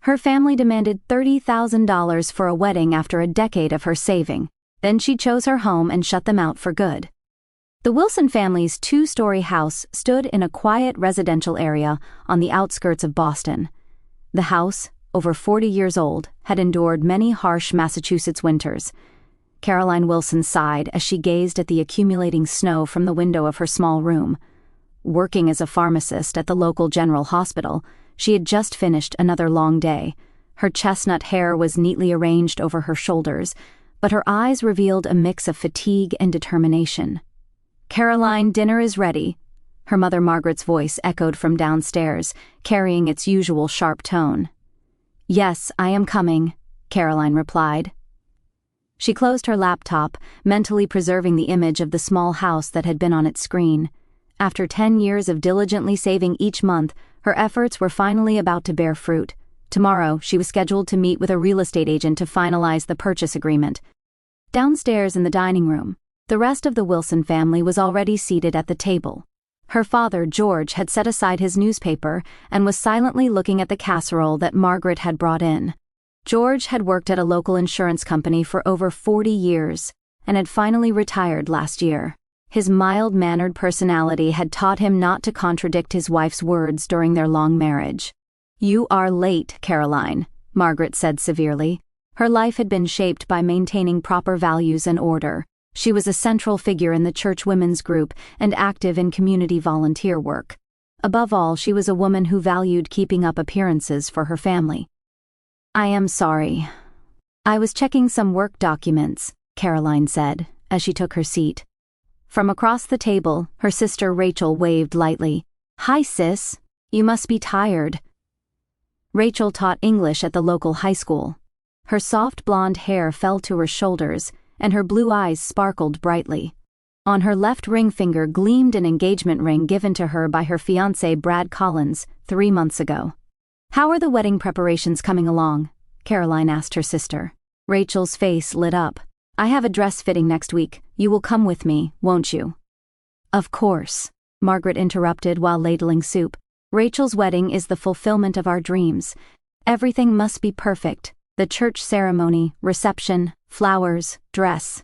Her family demanded $30,000 for a wedding after a decade of her saving. Then she chose her home and shut them out for good. The Wilson family's two-story house stood in a quiet residential area on the outskirts of Boston. The house, over 40 years old, had endured many harsh Massachusetts winters. Caroline Wilson sighed as she gazed at the accumulating snow from the window of her small room. Working as a pharmacist at the local general hospital, she had just finished another long day. Her chestnut hair was neatly arranged over her shoulders, but her eyes revealed a mix of fatigue and determination. "Caroline, dinner is ready." Her mother Margaret's voice echoed from downstairs, carrying its usual sharp tone. "Yes, I am coming," Caroline replied. She closed her laptop, mentally preserving the image of the small house that had been on its screen. After 10 years of diligently saving each month, her efforts were finally about to bear fruit. Tomorrow, she was scheduled to meet with a real estate agent to finalize the purchase agreement. Downstairs in the dining room, the rest of the Wilson family was already seated at the table. Her father, George, had set aside his newspaper and was silently looking at the casserole that Margaret had brought in. George had worked at a local insurance company for over 40 years and had finally retired last year. His mild-mannered personality had taught him not to contradict his wife's words during their long marriage. "You are late, Caroline," Margaret said severely. Her life had been shaped by maintaining proper values and order. She was a central figure in the church women's group and active in community volunteer work. Above all, she was a woman who valued keeping up appearances for her family. "I am sorry. I was checking some work documents," Caroline said, as she took her seat. From across the table, her sister Rachel waved lightly. "Hi, sis. You must be tired." Rachel taught English at the local high school. Her soft blonde hair fell to her shoulders, and her blue eyes sparkled brightly. On her left ring finger gleamed an engagement ring given to her by her fiancé Brad Collins 3 months ago. "How are the wedding preparations coming along?" Caroline asked her sister. Rachel's face lit up. "I have a dress fitting next week. You will come with me, won't you?" "Of course," Margaret interrupted while ladling soup. "Rachel's wedding is the fulfillment of our dreams. Everything must be perfect. The church ceremony, reception, flowers, dress."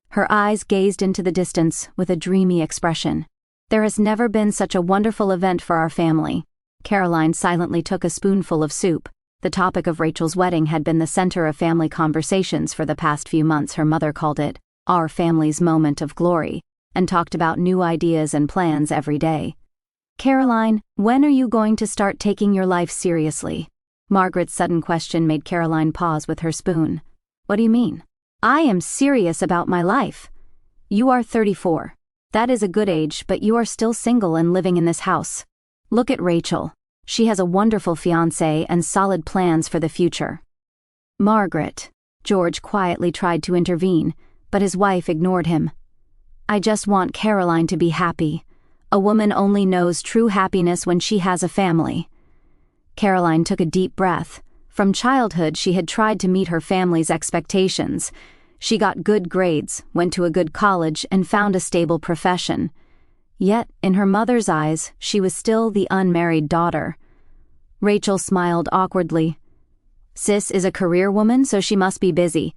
Her eyes gazed into the distance with a dreamy expression. "There has never been such a wonderful event for our family." Caroline silently took a spoonful of soup. The topic of Rachel's wedding had been the center of family conversations for the past few months. Her mother called it our family's moment of glory, and talked about new ideas and plans every day. "Caroline, when are you going to start taking your life seriously?" Margaret's sudden question made Caroline pause with her spoon. "What do you mean?" "I am serious about my life." "You are 34. That is a good age, but you are still single and living in this house. Look at Rachel. She has a wonderful fiancé and solid plans for the future." "Margaret," George quietly tried to intervene, but his wife ignored him. "I just want Caroline to be happy. A woman only knows true happiness when she has a family." Caroline took a deep breath. From childhood, she had tried to meet her family's expectations. She got good grades, went to a good college, and found a stable profession. Yet, in her mother's eyes, she was still the unmarried daughter. Rachel smiled awkwardly. "Sis is a career woman, so she must be busy.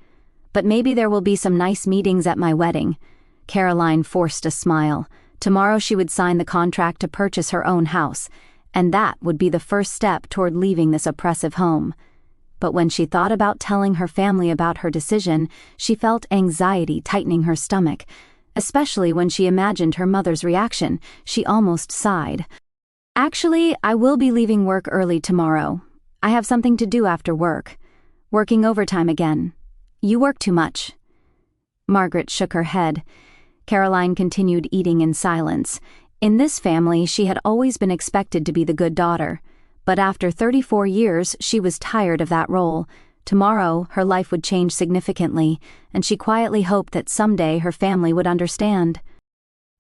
But maybe there will be some nice meetings at my wedding." Caroline forced a smile. Tomorrow she would sign the contract to purchase her own house, and that would be the first step toward leaving this oppressive home. But when she thought about telling her family about her decision, she felt anxiety tightening her stomach. Especially when she imagined her mother's reaction, she almost sighed. "Actually, I will be leaving work early tomorrow. I have something to do after work. Working overtime again. You work too much." Margaret shook her head. Caroline continued eating in silence. In this family, she had always been expected to be the good daughter. But after 34 years, she was tired of that role. Tomorrow, her life would change significantly, and she quietly hoped that someday her family would understand.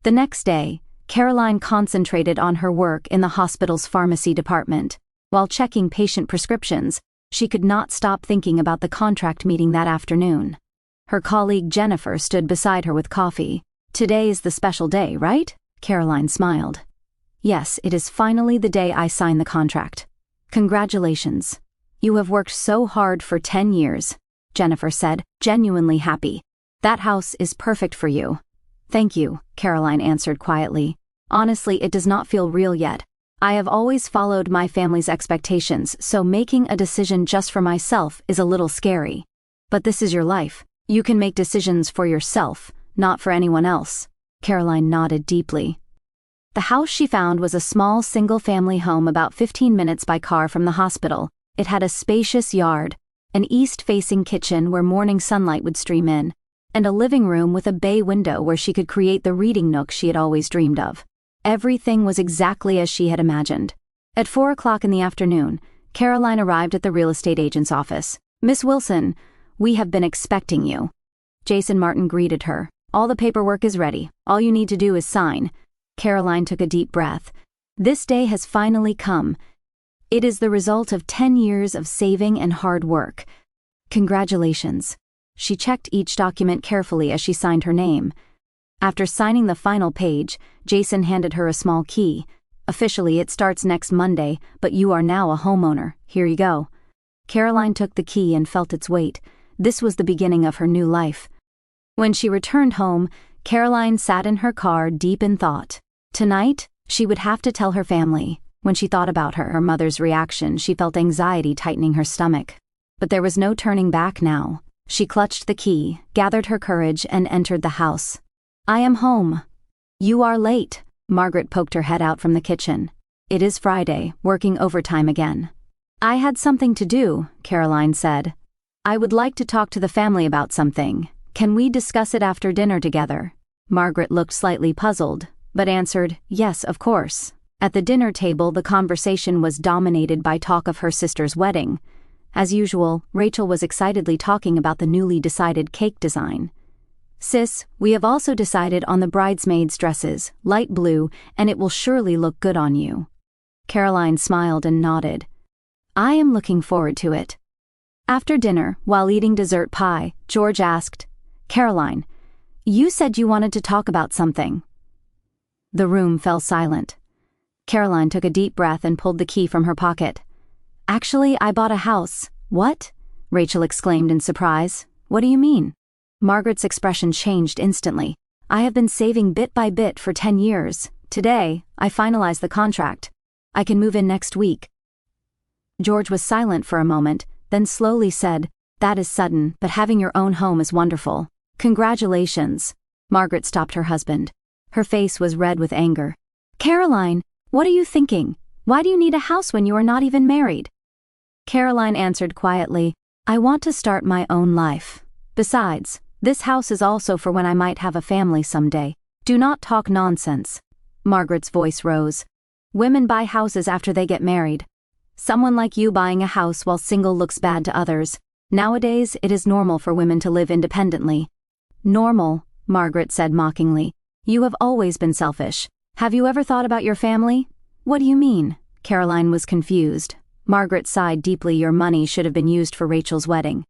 The next day, Caroline concentrated on her work in the hospital's pharmacy department. While checking patient prescriptions, she could not stop thinking about the contract meeting that afternoon. Her colleague Jennifer stood beside her with coffee. "Today is the special day, right?" Caroline smiled. "Yes, it is finally the day I sign the contract." "Congratulations." You have worked so hard for 10 years, Jennifer said, genuinely happy. That house is perfect for you. Thank you, Caroline answered quietly. Honestly, it does not feel real yet. I have always followed my family's expectations, so making a decision just for myself is a little scary. But this is your life. You can make decisions for yourself, not for anyone else. Caroline nodded deeply. The house she found was a small single-family home about 15 minutes by car from the hospital. It had a spacious yard, an east-facing kitchen where morning sunlight would stream in, and a living room with a bay window where she could create the reading nook she had always dreamed of. Everything was exactly as she had imagined. At 4 o'clock in the afternoon, Caroline arrived at the real estate agent's office. Miss Wilson, we have been expecting you. Jason Martin greeted her. All the paperwork is ready. All you need to do is sign. Caroline took a deep breath. This day has finally come. It is the result of 10 years of saving and hard work. Congratulations. She checked each document carefully as she signed her name. After signing the final page, Jason handed her a small key. Officially, it starts next Monday, but you are now a homeowner. Here you go. Caroline took the key and felt its weight. This was the beginning of her new life. When she returned home, Caroline sat in her car deep in thought. Tonight, she would have to tell her family. When she thought about her mother's reaction, she felt anxiety tightening her stomach. But there was no turning back now. She clutched the key, gathered her courage, and entered the house. I am home. You are late. Margaret poked her head out from the kitchen. It is Friday, working overtime again. I had something to do, Caroline said. I would like to talk to the family about something. Can we discuss it after dinner together? Margaret looked slightly puzzled, but answered, yes, of course. At the dinner table, the conversation was dominated by talk of her sister's wedding. As usual, Rachel was excitedly talking about the newly decided cake design. Sis, we have also decided on the bridesmaids' dresses, light blue, and it will surely look good on you. Caroline smiled and nodded. I am looking forward to it. After dinner, while eating dessert pie, George asked, Caroline, you said you wanted to talk about something. The room fell silent. Caroline took a deep breath and pulled the key from her pocket. Actually, I bought a house. What? Rachel exclaimed in surprise. What do you mean? Margaret's expression changed instantly. I have been saving bit by bit for 10 years. Today, I finalized the contract. I can move in next week. George was silent for a moment, then slowly said, That is sudden, but having your own home is wonderful. Congratulations. Margaret stopped her husband. Her face was red with anger. Caroline, what are you thinking? Why do you need a house when you are not even married? Caroline answered quietly, I want to start my own life. Besides, this house is also for when I might have a family someday. Do not talk nonsense. Margaret's voice rose. Women buy houses after they get married. Someone like you buying a house while single looks bad to others. Nowadays, it is normal for women to live independently. Normal, Margaret said mockingly. You have always been selfish. Have you ever thought about your family? What do you mean? Caroline was confused. Margaret sighed deeply. Your money should have been used for Rachel's wedding.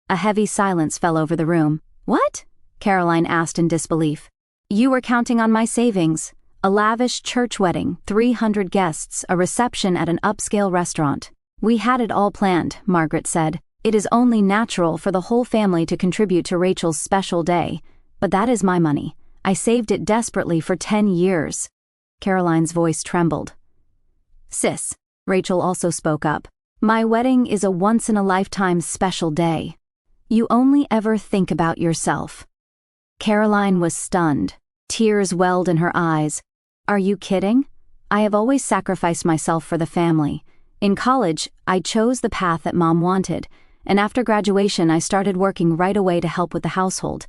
A heavy silence fell over the room. What? Caroline asked in disbelief. You were counting on my savings. A lavish church wedding, 300 guests, a reception at an upscale restaurant. We had it all planned, Margaret said. It is only natural for the whole family to contribute to Rachel's special day. But that is my money. I saved it desperately for 10 years. Caroline's voice trembled. Sis, Rachel also spoke up. My wedding is a once-in-a-lifetime special day. You only ever think about yourself. Caroline was stunned. Tears welled in her eyes. Are you kidding? I have always sacrificed myself for the family. In college, I chose the path that Mom wanted, and after graduation I started working right away to help with the household.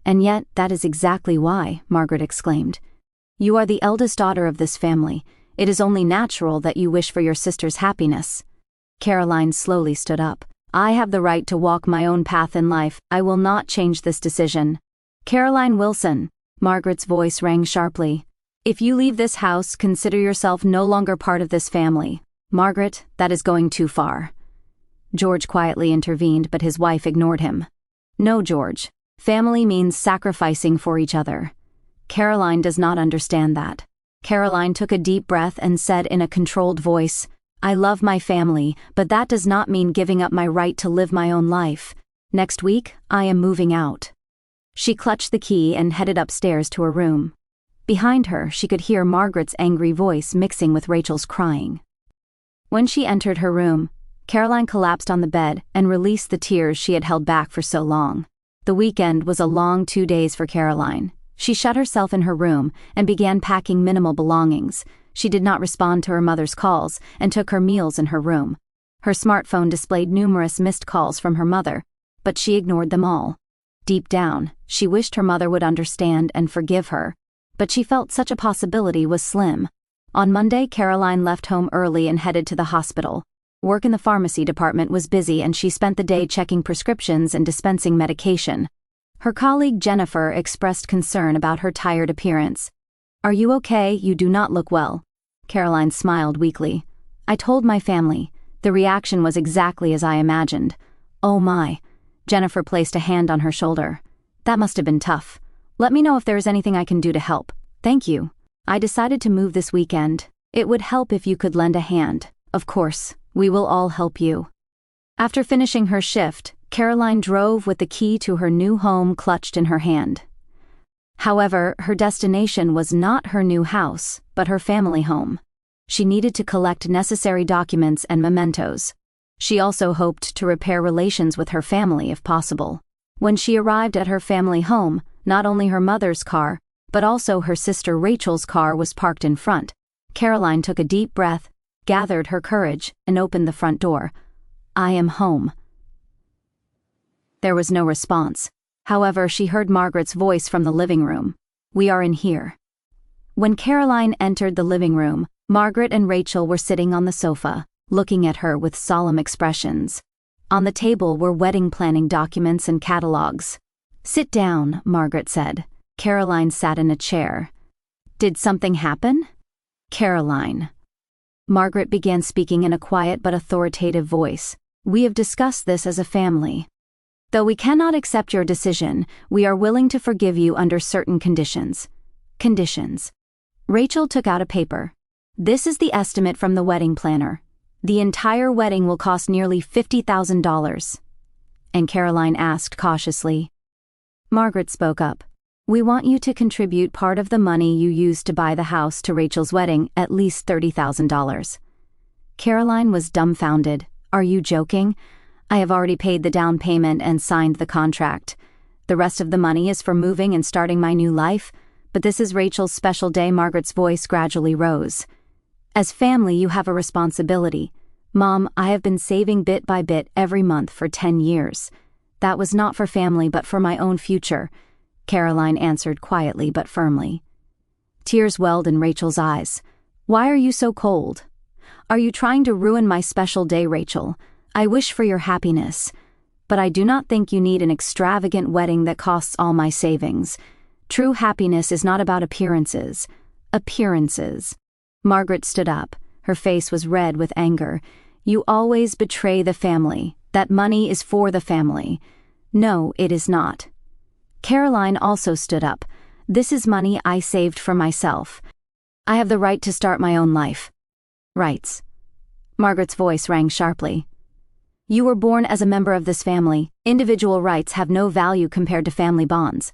And yet, that is exactly why, Margaret exclaimed. You are the eldest daughter of this family. It is only natural that you wish for your sister's happiness. Caroline slowly stood up. I have the right to walk my own path in life. I will not change this decision. Caroline Wilson, Margaret's voice rang sharply. If you leave this house, consider yourself no longer part of this family. Margaret, that is going too far. George quietly intervened, but his wife ignored him. No, George. Family means sacrificing for each other. Caroline does not understand that. Caroline took a deep breath and said in a controlled voice, I love my family, but that does not mean giving up my right to live my own life. Next week, I am moving out." She clutched the key and headed upstairs to her room. Behind her, she could hear Margaret's angry voice mixing with Rachel's crying. When she entered her room, Caroline collapsed on the bed and released the tears she had held back for so long. The weekend was a long 2 days for Caroline. She shut herself in her room and began packing minimal belongings. She did not respond to her mother's calls and took her meals in her room. Her smartphone displayed numerous missed calls from her mother, but she ignored them all. Deep down, she wished her mother would understand and forgive her, but she felt such a possibility was slim. On Monday, Caroline left home early and headed to the hospital. Work in the pharmacy department was busy and she spent the day checking prescriptions and dispensing medication. Her colleague Jennifer expressed concern about her tired appearance. "Are you okay? You do not look well." Caroline smiled weakly. "I told my family. The reaction was exactly as I imagined." "Oh my." Jennifer placed a hand on her shoulder. "That must have been tough. Let me know if there is anything I can do to help." "Thank you. I decided to move this weekend. It would help if you could lend a hand." "Of course, we will all help you." After finishing her shift, Caroline drove with the key to her new home clutched in her hand. However, her destination was not her new house, but her family home. She needed to collect necessary documents and mementos. She also hoped to repair relations with her family if possible. When she arrived at her family home, not only her mother's car, but also her sister Rachel's car was parked in front. Caroline took a deep breath, gathered her courage, and opened the front door. "I am home." There was no response. However, she heard Margaret's voice from the living room. "We are in here." When Caroline entered the living room, Margaret and Rachel were sitting on the sofa, looking at her with solemn expressions. On the table were wedding planning documents and catalogs. "Sit down," Margaret said. Caroline sat in a chair. "Did something happen?" "Caroline." Margaret began speaking in a quiet but authoritative voice. "We have discussed this as a family. Though we cannot accept your decision, we are willing to forgive you under certain conditions." "Conditions." Rachel took out a paper. "This is the estimate from the wedding planner. The entire wedding will cost nearly $50,000. And Caroline asked cautiously. Margaret spoke up. "We want you to contribute part of the money you used to buy the house to Rachel's wedding, at least $30,000. Caroline was dumbfounded. "Are you joking? I have already paid the down payment and signed the contract. The rest of the money is for moving and starting my new life, but this is Rachel's special day." Margaret's voice gradually rose. "As family, you have a responsibility. Mom, I have been saving bit by bit every month for 10 years. That was not for family but for my own future," Caroline answered quietly but firmly. Tears welled in Rachel's eyes. "Why are you so cold? Are you trying to ruin my special day, Rachel? I wish for your happiness, but I do not think you need an extravagant wedding that costs all my savings. True happiness is not about appearances." "Appearances." Margaret stood up. Her face was red with anger. "You always betray the family. That money is for the family." "No, it is not." Caroline also stood up. "This is money I saved for myself. I have the right to start my own life." "Rights." Margaret's voice rang sharply. "You were born as a member of this family. Individual rights have no value compared to family bonds."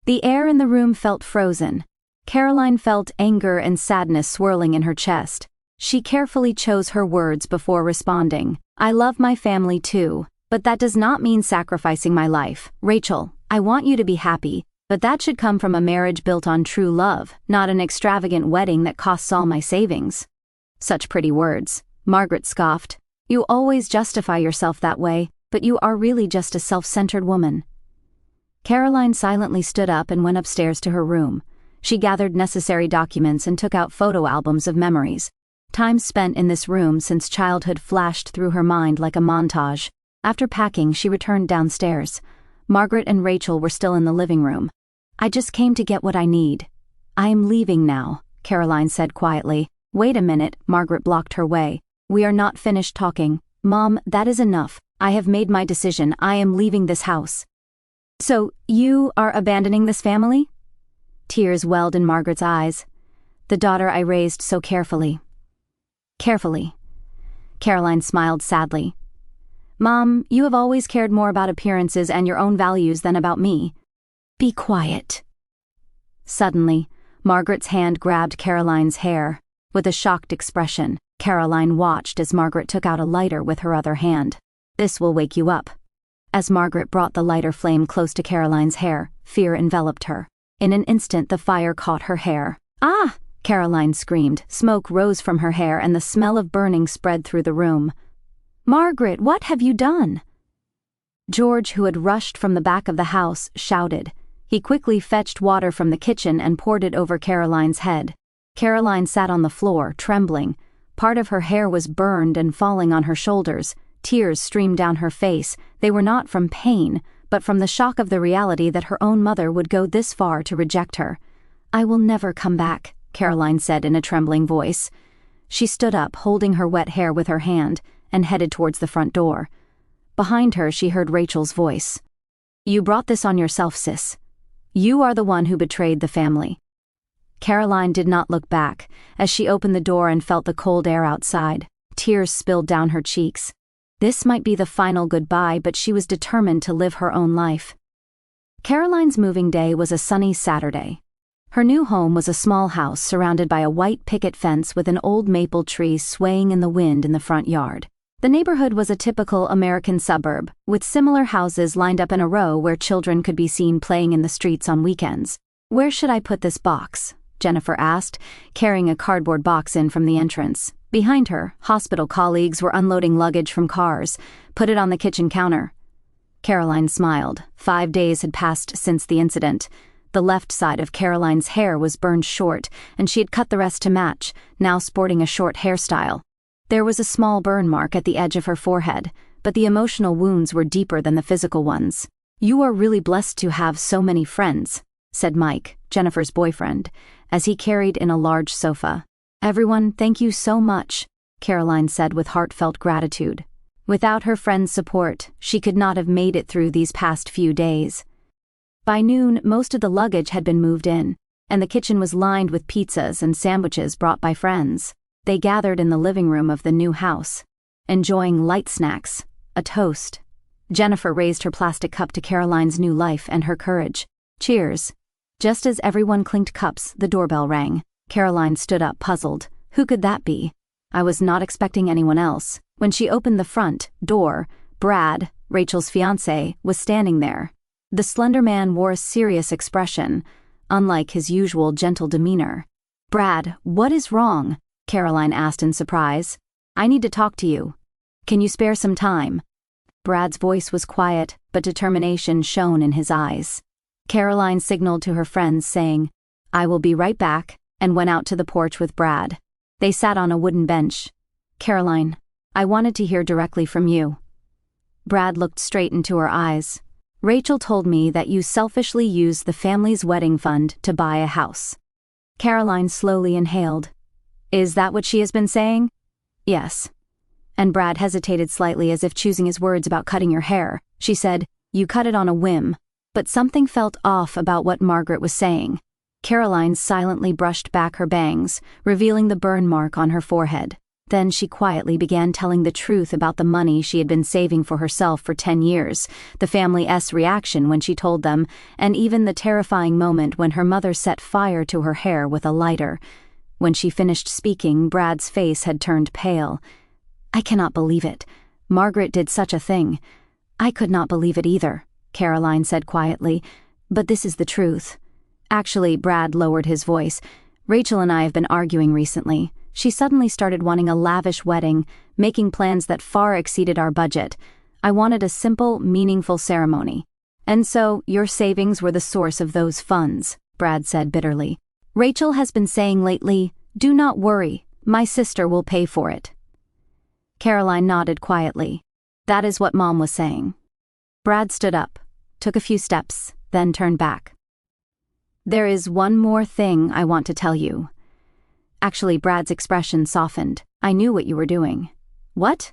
The air in the room felt frozen. Caroline felt anger and sadness swirling in her chest. She carefully chose her words before responding. "I love my family too, but that does not mean sacrificing my life. Rachel, I want you to be happy, but that should come from a marriage built on true love, not an extravagant wedding that costs all my savings." "Such pretty words," Margaret scoffed. "You always justify yourself that way, but you are really just a self-centered woman." Caroline silently stood up and went upstairs to her room. She gathered necessary documents and took out photo albums of memories. Time spent in this room since childhood flashed through her mind like a montage. After packing, she returned downstairs. Margaret and Rachel were still in the living room. "I just came to get what I need. I am leaving now," Caroline said quietly. "Wait a minute," Margaret blocked her way. "We are not finished talking. Mom, that is enough. I have made my decision. I am leaving this house." "So, you are abandoning this family?" Tears welled in Margaret's eyes. "The daughter I raised so carefully." "Carefully." Caroline smiled sadly. Mom, you have always cared more about appearances and your own values than about me. Be quiet. Suddenly, Margaret's hand grabbed Caroline's hair. With a shocked expression, Caroline watched as Margaret took out a lighter with her other hand. This will wake you up. As Margaret brought the lighter flame close to Caroline's hair, fear enveloped her. In an instant, the fire caught her hair. Ah! Caroline screamed. Smoke rose from her hair and the smell of burning spread through the room. Margaret, what have you done? George, who had rushed from the back of the house, shouted. He quickly fetched water from the kitchen and poured it over Caroline's head. Caroline sat on the floor, trembling. Part of her hair was burned and falling on her shoulders. Tears streamed down her face. They were not from pain, but from the shock of the reality that her own mother would go this far to reject her. I will never come back, Caroline said in a trembling voice. She stood up, holding her wet hair with her hand, and headed towards the front door. Behind her, she heard Rachel's voice. You brought this on yourself, sis. You are the one who betrayed the family. Caroline did not look back, as she opened the door and felt the cold air outside. Tears spilled down her cheeks. This might be the final goodbye, but she was determined to live her own life. Caroline's moving day was a sunny Saturday. Her new home was a small house surrounded by a white picket fence with an old maple tree swaying in the wind in the front yard. The neighborhood was a typical American suburb, with similar houses lined up in a row where children could be seen playing in the streets on weekends. Where should I put this box? Jennifer asked, carrying a cardboard box in from the entrance. Behind her, hospital colleagues were unloading luggage from cars. Put it on the kitchen counter. Caroline smiled. 5 days had passed since the incident. The left side of Caroline's hair was burned short, and she had cut the rest to match, now sporting a short hairstyle. There was a small burn mark at the edge of her forehead, but the emotional wounds were deeper than the physical ones. You are really blessed to have so many friends, said Mike, Jennifer's boyfriend, as he carried in a large sofa. Everyone, thank you so much, Caroline said with heartfelt gratitude. Without her friends' support, she could not have made it through these past few days. By noon, most of the luggage had been moved in, and the kitchen was lined with pizzas and sandwiches brought by friends. They gathered in the living room of the new house, enjoying light snacks, a toast. Jennifer raised her plastic cup to Caroline's new life and her courage. Cheers. Just as everyone clinked cups, the doorbell rang. Caroline stood up, puzzled. Who could that be? I was not expecting anyone else. When she opened the front door, Brad, Rachel's fiancé, was standing there. The slender man wore a serious expression, unlike his usual gentle demeanor. Brad, what is wrong? Caroline asked in surprise. I need to talk to you. Can you spare some time? Brad's voice was quiet, but determination shone in his eyes. Caroline signaled to her friends, saying, I will be right back, and went out to the porch with Brad. They sat on a wooden bench. Caroline, I wanted to hear directly from you. Brad looked straight into her eyes. Rachel told me that you selfishly used the family's wedding fund to buy a house. Caroline slowly inhaled. Is that what she has been saying? Yes. And Brad hesitated slightly as if choosing his words about cutting your hair. She said, you cut it on a whim. But something felt off about what Margaret was saying. Caroline silently brushed back her bangs, revealing the burn mark on her forehead. Then she quietly began telling the truth about the money she had been saving for herself for 10 years, the family's reaction when she told them, and even the terrifying moment when her mother set fire to her hair with a lighter. When she finished speaking, Brad's face had turned pale. I cannot believe it. Margaret did such a thing. I could not believe it either, Caroline said quietly, but this is the truth. Actually, Brad lowered his voice. Rachel and I have been arguing recently. She suddenly started wanting a lavish wedding, making plans that far exceeded our budget. I wanted a simple, meaningful ceremony. And so, your savings were the source of those funds, Brad said bitterly. Rachel has been saying lately, do not worry, my sister will pay for it. Caroline nodded quietly. That is what Mom was saying. Brad stood up, took a few steps, then turned back. There is one more thing I want to tell you. Actually, Brad's expression softened. I knew what you were doing. What?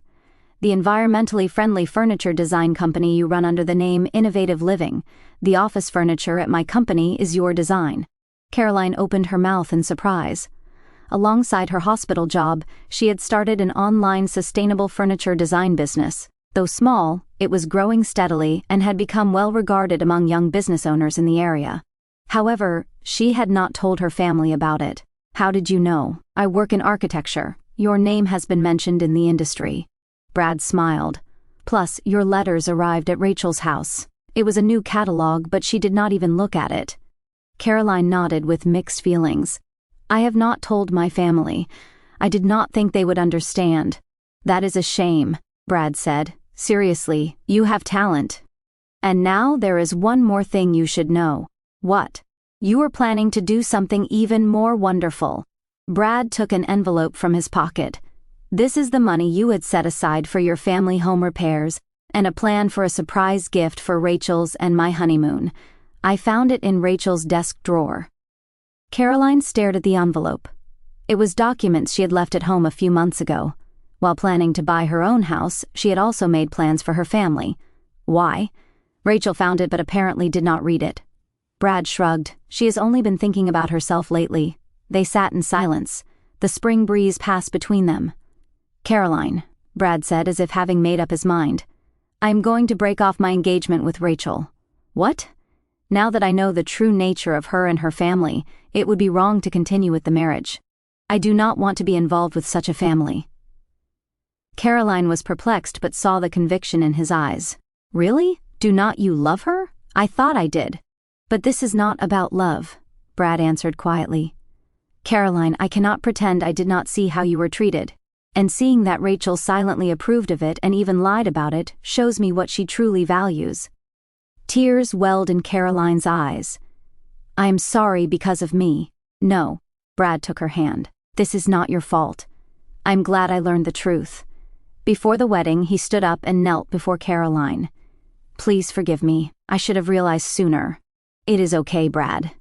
The environmentally friendly furniture design company you run under the name Innovative Living. The office furniture at my company is your design. Caroline opened her mouth in surprise. Alongside her hospital job, she had started an online sustainable furniture design business. Though small, it was growing steadily and had become well regarded among young business owners in the area. However, she had not told her family about it. "How did you know?" "I work in architecture. Your name has been mentioned in the industry." Brad smiled. "Plus, your letters arrived at Rachel's house. It was a new catalog, but she did not even look at it." Caroline nodded with mixed feelings. "I have not told my family. I did not think they would understand." "That is a shame," Brad said. "Seriously, you have talent. And now there is one more thing you should know." "What?" "You are planning to do something even more wonderful." Brad took an envelope from his pocket. "This is the money you had set aside for your family home repairs and a plan for a surprise gift for Rachel's and my honeymoon. I found it in Rachel's desk drawer." Caroline stared at the envelope. It was documents she had left at home a few months ago. While planning to buy her own house, she had also made plans for her family. Why? Rachel found it but apparently did not read it. Brad shrugged. She has only been thinking about herself lately. They sat in silence. The spring breeze passed between them. "Caroline," Brad said as if having made up his mind, "I am going to break off my engagement with Rachel." "What?" "Now that I know the true nature of her and her family, it would be wrong to continue with the marriage. I do not want to be involved with such a family." Caroline was perplexed but saw the conviction in his eyes. "Really? Do not you love her? I thought I did." "But this is not about love," Brad answered quietly. "Caroline, I cannot pretend I did not see how you were treated. And seeing that Rachel silently approved of it and even lied about it shows me what she truly values." Tears welled in Caroline's eyes. "I am sorry because of me." "No," Brad took her hand. "This is not your fault. I'm glad I learned the truth." Before the wedding, he stood up and knelt before Caroline. "Please forgive me. I should have realized sooner." "It is okay, Brad."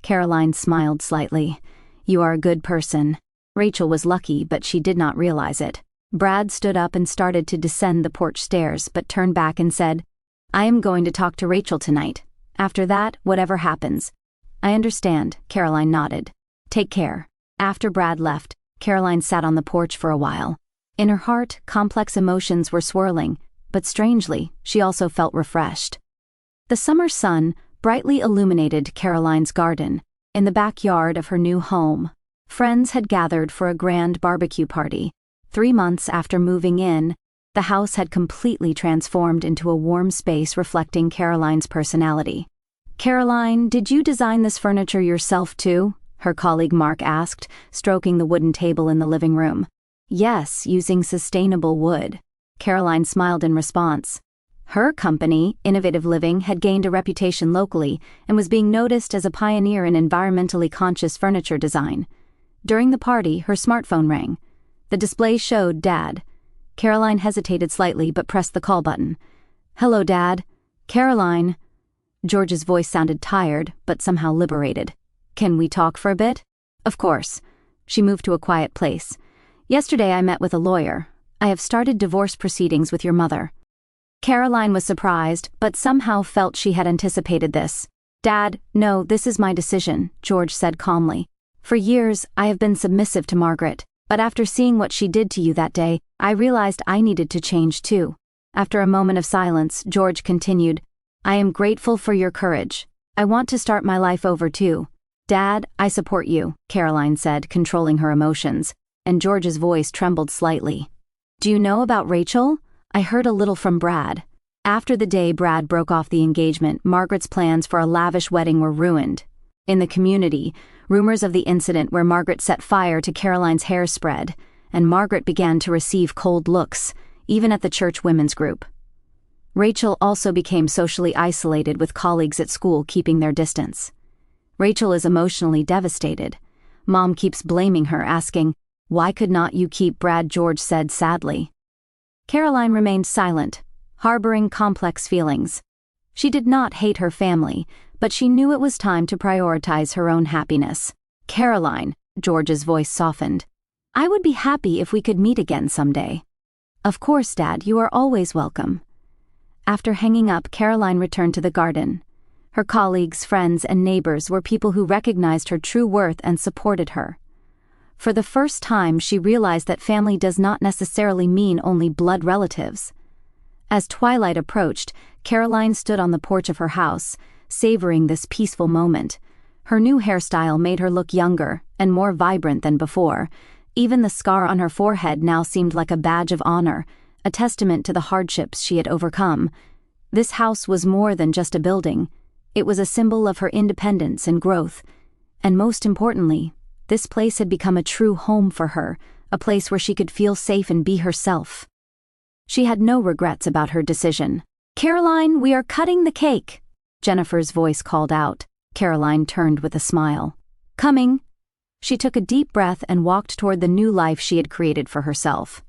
Caroline smiled slightly. "You are a good person." Rachel was lucky, but she did not realize it. Brad stood up and started to descend the porch stairs, but turned back and said, "I am going to talk to Rachel tonight. After that, whatever happens." "I understand," Caroline nodded. "Take care." After Brad left, Caroline sat on the porch for a while. In her heart, complex emotions were swirling, but strangely, she also felt refreshed. The summer sun brightly illuminated Caroline's garden. In the backyard of her new home, friends had gathered for a grand barbecue party. 3 months after moving in, the house had completely transformed into a warm space reflecting Caroline's personality. "Caroline, did you design this furniture yourself too?" her colleague Mark asked, stroking the wooden table in the living room. "Yes, using sustainable wood." Caroline smiled in response. Her company, Innovative Living, had gained a reputation locally and was being noticed as a pioneer in environmentally conscious furniture design. During the party, her smartphone rang. The display showed Dad. Caroline hesitated slightly but pressed the call button. "Hello, Dad." "Caroline." George's voice sounded tired but somehow liberated. "Can we talk for a bit?" "Of course." She moved to a quiet place. "Yesterday I met with a lawyer. I have started divorce proceedings with your mother." Caroline was surprised, but somehow felt she had anticipated this. "Dad, no, this is my decision," George said calmly. "For years, I have been submissive to Margaret, but after seeing what she did to you that day, I realized I needed to change too." After a moment of silence, George continued, "I am grateful for your courage. I want to start my life over too." "Dad, I support you," Caroline said, controlling her emotions, and George's voice trembled slightly. "Do you know about Rachel? I heard a little from Brad." After the day Brad broke off the engagement, Margaret's plans for a lavish wedding were ruined. In the community, rumors of the incident where Margaret set fire to Caroline's hair spread, and Margaret began to receive cold looks, even at the church women's group. Rachel also became socially isolated, with colleagues at school keeping their distance. Rachel is emotionally devastated. Mom keeps blaming her, asking, "Why could not you keep Brad?" George said sadly. Caroline remained silent, harboring complex feelings. She did not hate her family, but she knew it was time to prioritize her own happiness. "Caroline," George's voice softened, "I would be happy if we could meet again someday." "Of course, Dad, you are always welcome." After hanging up, Caroline returned to the garden. Her colleagues, friends, and neighbors were people who recognized her true worth and supported her. For the first time, she realized that family does not necessarily mean only blood relatives. As twilight approached, Caroline stood on the porch of her house, savoring this peaceful moment. Her new hairstyle made her look younger and more vibrant than before. Even the scar on her forehead now seemed like a badge of honor, a testament to the hardships she had overcome. This house was more than just a building. It was a symbol of her independence and growth. And most importantly, this place had become a true home for her, a place where she could feel safe and be herself. She had no regrets about her decision. "Caroline, we are cutting the cake," Jennifer's voice called out. Caroline turned with a smile. "Coming." She took a deep breath and walked toward the new life she had created for herself.